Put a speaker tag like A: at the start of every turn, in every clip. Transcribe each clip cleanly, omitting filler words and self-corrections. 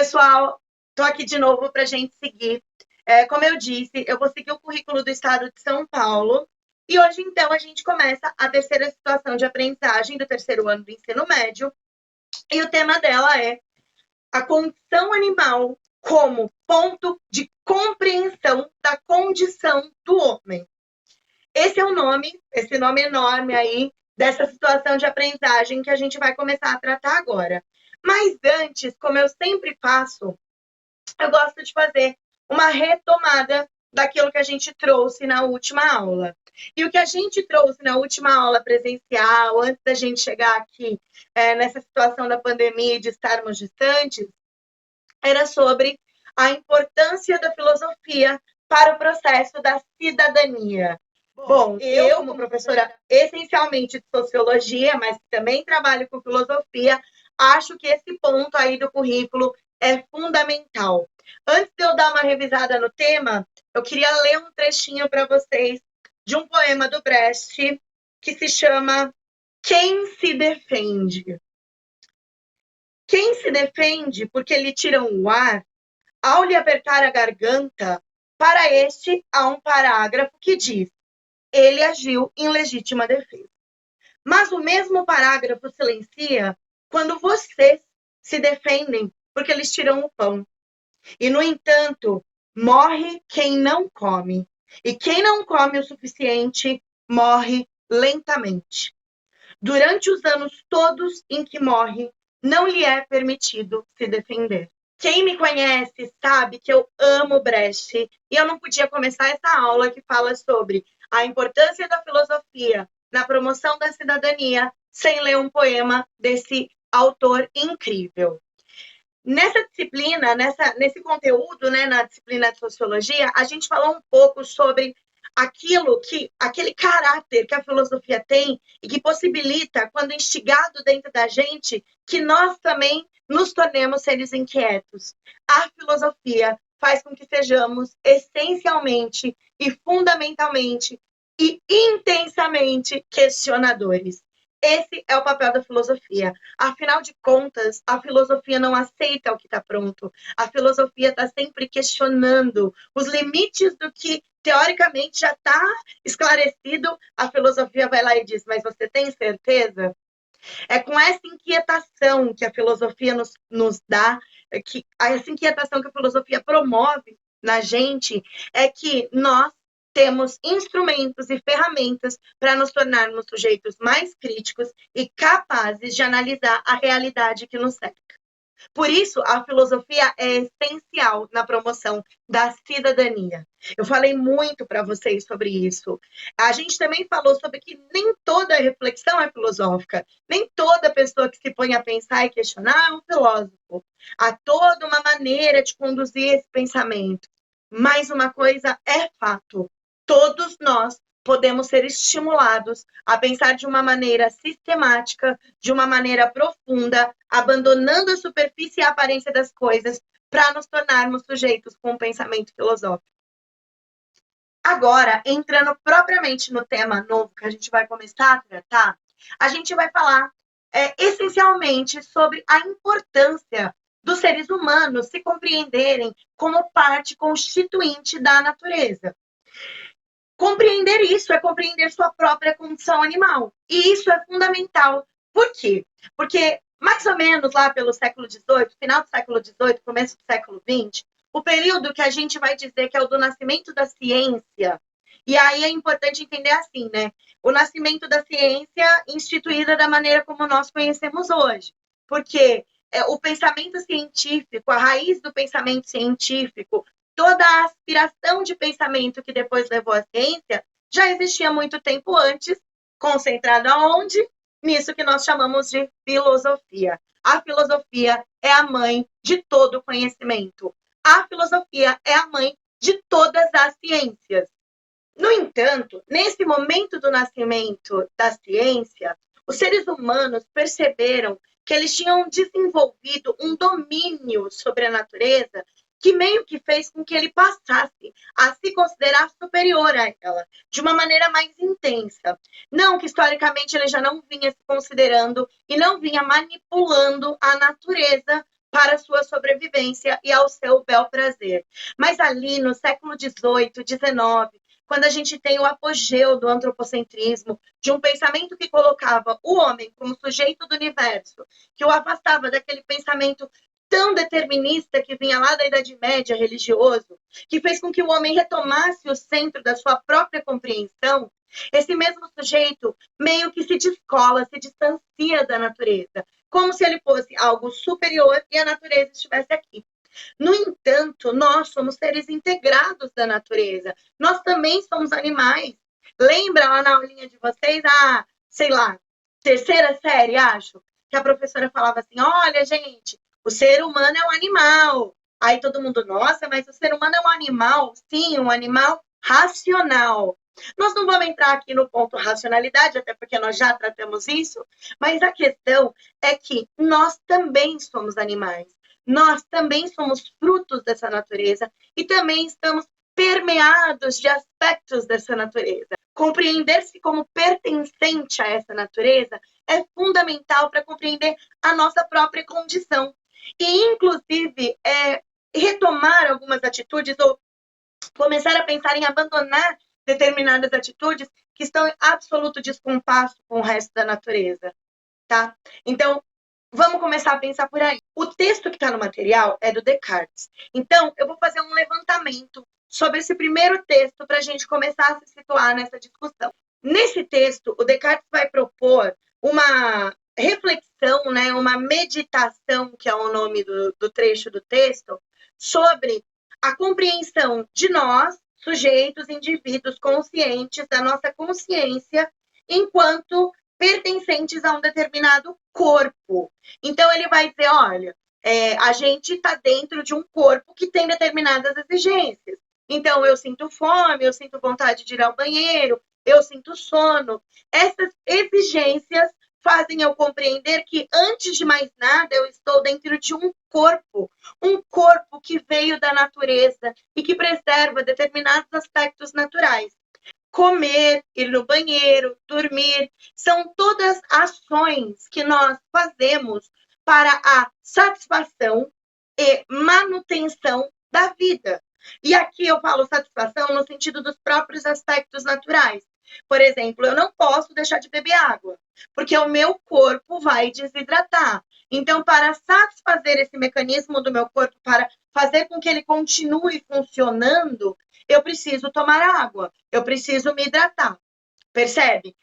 A: Pessoal, estou aqui de novo para a gente seguir. Como eu disse, eu vou seguir o currículo do Estado de São Paulo. E hoje, então, a gente começa a terceira situação de aprendizagem do terceiro ano do ensino médio. E o tema dela é a condição animal como ponto de compreensão da condição do homem. Esse é o nome, esse nome enorme aí, dessa situação de aprendizagem que a gente vai começar a tratar agora. Mas antes, como eu sempre faço, eu gosto de fazer uma retomada daquilo que a gente trouxe na última aula. E o que a gente trouxe na última aula presencial, antes da gente chegar aqui nessa situação da pandemia e de estarmos distantes, era sobre a importância da filosofia para o processo da cidadania. Bom, eu, como professora essencialmente de sociologia, mas também trabalho com filosofia, acho que esse ponto aí do currículo é fundamental. Antes de eu dar uma revisada no tema, eu queria ler um trechinho para vocês de um poema do Brecht que se chama Quem se defende? Quem se defende porque lhe tiram o ar, ao lhe apertar a garganta, para este há um parágrafo que diz: ele agiu em legítima defesa. Mas o mesmo parágrafo silencia quando vocês se defendem porque eles tiram o pão. E, no entanto, morre quem não come. E quem não come o suficiente morre lentamente. Durante os anos todos em que morre, não lhe é permitido se defender. Quem me conhece sabe que eu amo Brecht e eu não podia começar essa aula que fala sobre a importância da filosofia na promoção da cidadania sem ler um poema desse autor incrível. Nessa disciplina, nesse conteúdo, né, na disciplina de sociologia, a gente falou um pouco sobre aquele caráter que a filosofia tem e que possibilita, quando instigado dentro da gente, que nós também nos tornemos seres inquietos. A filosofia faz com que sejamos essencialmente e fundamentalmente e intensamente questionadores. Esse é o papel da filosofia. Afinal de contas, a filosofia não aceita o que está pronto. A filosofia está sempre questionando os limites do que, teoricamente, já está esclarecido. A filosofia vai lá e diz, mas você tem certeza? É com essa inquietação que a filosofia nos dá, essa inquietação que a filosofia promove na gente, é que nós temos instrumentos e ferramentas para nos tornarmos sujeitos mais críticos e capazes de analisar a realidade que nos cerca. Por isso, a filosofia é essencial na promoção da cidadania. Eu falei muito para vocês sobre isso. A gente também falou sobre que nem toda reflexão é filosófica, nem toda pessoa que se põe a pensar e questionar é um filósofo. Há toda uma maneira de conduzir esse pensamento. Mas uma coisa é fato: todos nós podemos ser estimulados a pensar de uma maneira sistemática, de uma maneira profunda, abandonando a superfície e a aparência das coisas, para nos tornarmos sujeitos com um pensamento filosófico. Agora, entrando propriamente no tema novo que a gente vai começar a tratar, a gente vai falar essencialmente sobre a importância dos seres humanos se compreenderem como parte constituinte da natureza. Compreender isso é compreender sua própria condição animal. E isso é fundamental. Por quê? Porque, mais ou menos lá pelo século XVIII, final do século XVIII, começo do século XX, o período que a gente vai dizer que é o do nascimento da ciência, e aí é importante entender assim, né? O nascimento da ciência instituída da maneira como nós conhecemos hoje. Porque o pensamento científico, a raiz do pensamento científico, toda a aspiração de pensamento que depois levou à ciência, já existia muito tempo antes, concentrada onde? Nisso que nós chamamos de filosofia. A filosofia é a mãe de todo conhecimento. A filosofia é a mãe de todas as ciências. No entanto, nesse momento do nascimento da ciência, os seres humanos perceberam que eles tinham desenvolvido um domínio sobre a natureza que meio que fez com que ele passasse a se considerar superior a ela, de uma maneira mais intensa. Não que historicamente ele já não vinha se considerando e não vinha manipulando a natureza para a sua sobrevivência e ao seu bel prazer. Mas ali no século XVIII, XIX, quando a gente tem o apogeu do antropocentrismo, de um pensamento que colocava o homem como sujeito do universo, que o afastava daquele pensamento tão determinista que vinha lá da Idade Média, religioso, que fez com que o homem retomasse o centro da sua própria compreensão, esse mesmo sujeito meio que se descola, se distancia da natureza, como se ele fosse algo superior e a natureza estivesse aqui. No entanto, nós somos seres integrados da natureza. Nós também somos animais. Lembra lá na aulinha de vocês, sei lá, terceira série, acho, que a professora falava assim: olha, gente, o ser humano é um animal. Aí todo mundo, nossa, mas o ser humano é um animal? Sim, um animal racional. Nós não vamos entrar aqui no ponto racionalidade, até porque nós já tratamos isso, mas a questão é que nós também somos animais. Nós também somos frutos dessa natureza e também estamos permeados de aspectos dessa natureza. Compreender-se como pertencente a essa natureza é fundamental para compreender a nossa própria condição. E, inclusive, retomar algumas atitudes ou começar a pensar em abandonar determinadas atitudes que estão em absoluto descompasso com o resto da natureza, tá? Então, vamos começar a pensar por aí. O texto que está no material é do Descartes. Então, eu vou fazer um levantamento sobre esse primeiro texto para a gente começar a se situar nessa discussão. Nesse texto, o Descartes vai propor uma reflexão, né, uma meditação, que é o nome do trecho do texto, sobre a compreensão de nós, sujeitos, indivíduos conscientes, da nossa consciência, enquanto pertencentes a um determinado corpo. Então, ele vai dizer, olha, a gente está dentro de um corpo que tem determinadas exigências. Então, eu sinto fome, eu sinto vontade de ir ao banheiro, eu sinto sono. Essas exigências fazem eu compreender que, antes de mais nada, eu estou dentro de um corpo que veio da natureza e que preserva determinados aspectos naturais. Comer, ir no banheiro, dormir, são todas ações que nós fazemos para a satisfação e manutenção da vida. E aqui eu falo satisfação no sentido dos próprios aspectos naturais. Por exemplo, eu não posso deixar de beber água, porque o meu corpo vai desidratar. Então, para satisfazer esse mecanismo do meu corpo, para fazer com que ele continue funcionando, eu preciso tomar água, eu preciso me hidratar. Percebe?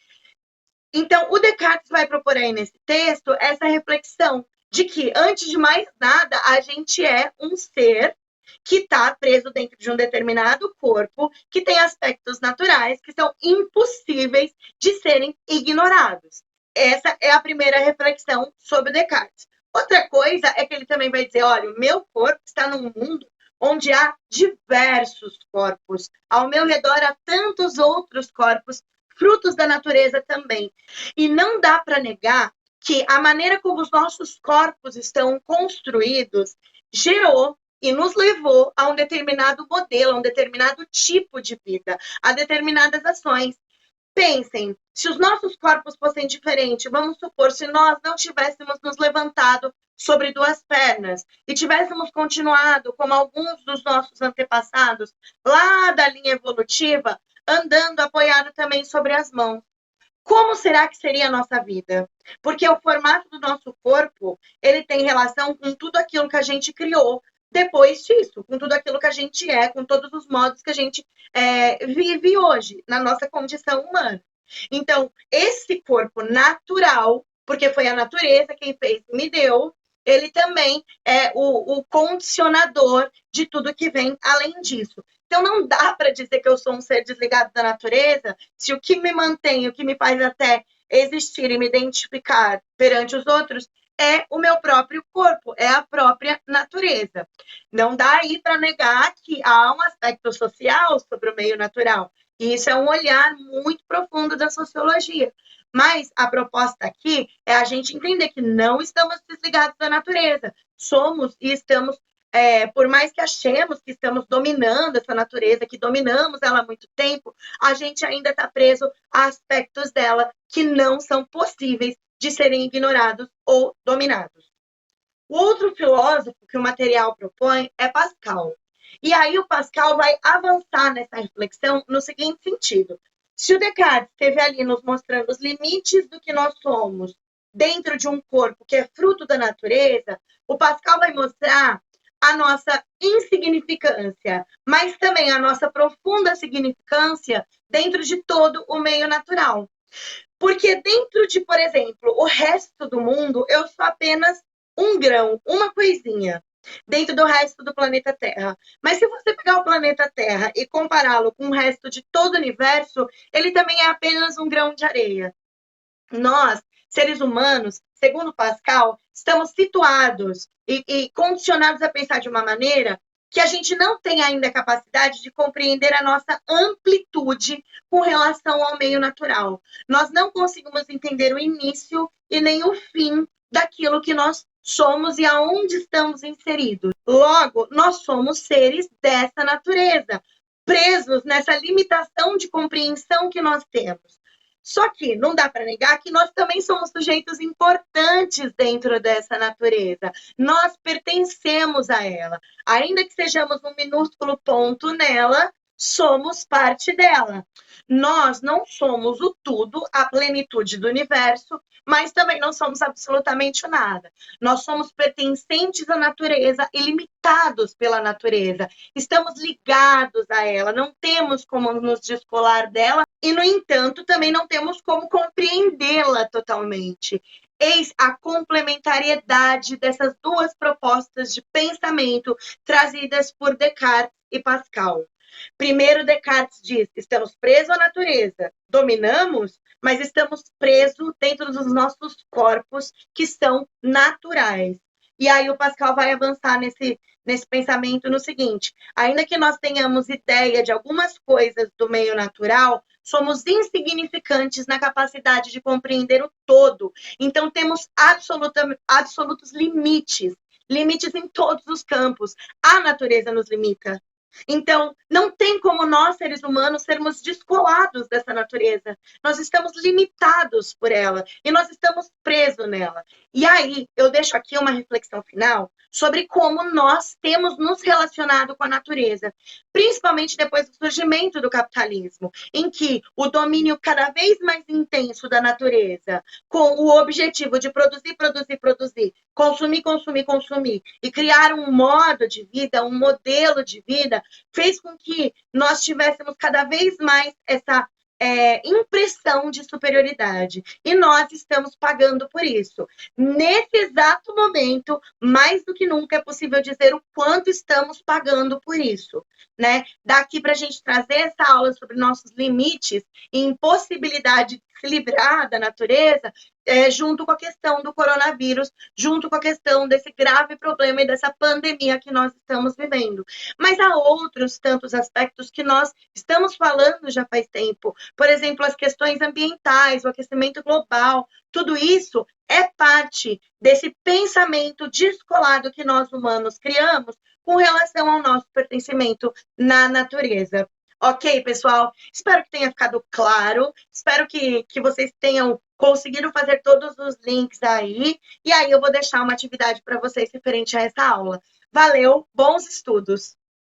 A: Então, o Descartes vai propor aí nesse texto essa reflexão de que, antes de mais nada, a gente é um ser que está preso dentro de um determinado corpo, que tem aspectos naturais que são impossíveis de serem ignorados. Essa é a primeira reflexão sobre Descartes. Outra coisa é que ele também vai dizer, olha, o meu corpo está num mundo onde há diversos corpos. Ao meu redor há tantos outros corpos, frutos da natureza também. E não dá para negar que a maneira como os nossos corpos estão construídos gerou e nos levou a um determinado modelo, a um determinado tipo de vida, a determinadas ações. Pensem, se os nossos corpos fossem diferentes, vamos supor, se nós não tivéssemos nos levantado sobre duas pernas e tivéssemos continuado como alguns dos nossos antepassados, lá da linha evolutiva, andando apoiado também sobre as mãos. Como será que seria a nossa vida? Porque o formato do nosso corpo, ele tem relação com tudo aquilo que a gente criou depois disso, com tudo aquilo que a gente é, com todos os modos que a gente vive hoje, na nossa condição humana. Então, esse corpo natural, porque foi a natureza quem fez e me deu, ele também é o condicionador de tudo que vem além disso. Então, não dá para dizer que eu sou um ser desligado da natureza, se o que me mantém, o que me faz até existir e me identificar perante os outros é o meu próprio corpo, é a própria natureza. Não dá aí para negar que há um aspecto social sobre o meio natural. E isso é um olhar muito profundo da sociologia. Mas a proposta aqui é a gente entender que não estamos desligados da natureza. Somos e estamos por mais que achemos que estamos dominando essa natureza, que dominamos ela há muito tempo, a gente ainda está preso a aspectos dela que não são possíveis de serem ignorados ou dominados. O outro filósofo que o material propõe é Pascal. E aí o Pascal vai avançar nessa reflexão no seguinte sentido. Se o Descartes esteve ali nos mostrando os limites do que nós somos dentro de um corpo que é fruto da natureza, o Pascal vai mostrar a nossa insignificância, mas também a nossa profunda significância dentro de todo o meio natural. Porque dentro de, por exemplo, o resto do mundo, eu sou apenas um grão, uma coisinha, dentro do resto do planeta Terra. Mas se você pegar o planeta Terra e compará-lo com o resto de todo o universo, ele também é apenas um grão de areia. Nós, seres humanos, segundo Pascal, estamos situados e condicionados a pensar de uma maneira que a gente não tem ainda a capacidade de compreender a nossa amplitude com relação ao meio natural. Nós não conseguimos entender o início e nem o fim daquilo que nós somos e aonde estamos inseridos. Logo, nós somos seres dessa natureza, presos nessa limitação de compreensão que nós temos. Só que não dá para negar que nós também somos sujeitos importantes dentro dessa natureza. Nós pertencemos a ela. Ainda que sejamos um minúsculo ponto nela, somos parte dela. Nós não somos o tudo, a plenitude do universo, mas também não somos absolutamente nada. Nós somos pertencentes à natureza e limitados pela natureza. Estamos ligados a ela, não temos como nos descolar dela e, no entanto, também não temos como compreendê-la totalmente. Eis a complementariedade dessas duas propostas de pensamento trazidas por Descartes e Pascal. Primeiro, Descartes diz: estamos presos à natureza, dominamos, mas estamos presos dentro dos nossos corpos que são naturais. E aí o Pascal vai avançar nesse pensamento no seguinte: ainda que nós tenhamos ideia de algumas coisas do meio natural, somos insignificantes na capacidade de compreender o todo. Então temos absolutos limites, limites em todos os campos. A natureza nos limita. Então, não tem como nós, seres humanos, sermos descolados dessa natureza. Nós estamos limitados por ela e nós estamos presos nela. E aí, eu deixo aqui uma reflexão final sobre como nós temos nos relacionado com a natureza, principalmente depois do surgimento do capitalismo, em que o domínio cada vez mais intenso da natureza, com o objetivo de produzir, produzir, produzir, consumir, consumir, consumir, e criar um modo de vida, um modelo de vida, fez com que nós tivéssemos cada vez mais essa impressão de superioridade. E nós estamos pagando por isso. Nesse exato momento, mais do que nunca, é possível dizer o quanto estamos pagando por isso. Né? Daqui para a gente trazer essa aula sobre nossos limites e impossibilidade de se livrar da natureza, junto com a questão do coronavírus, junto com a questão desse grave problema e dessa pandemia que nós estamos vivendo. Mas há outros tantos aspectos que nós estamos falando já faz tempo. Por exemplo, as questões ambientais, o aquecimento global, tudo isso é parte desse pensamento descolado que nós humanos criamos com relação ao nosso pertencimento na natureza. Ok, pessoal? Espero que tenha ficado claro. Espero que vocês tenham conseguido fazer todos os links aí. E aí eu vou deixar uma atividade para vocês referente a essa aula. Valeu, bons estudos!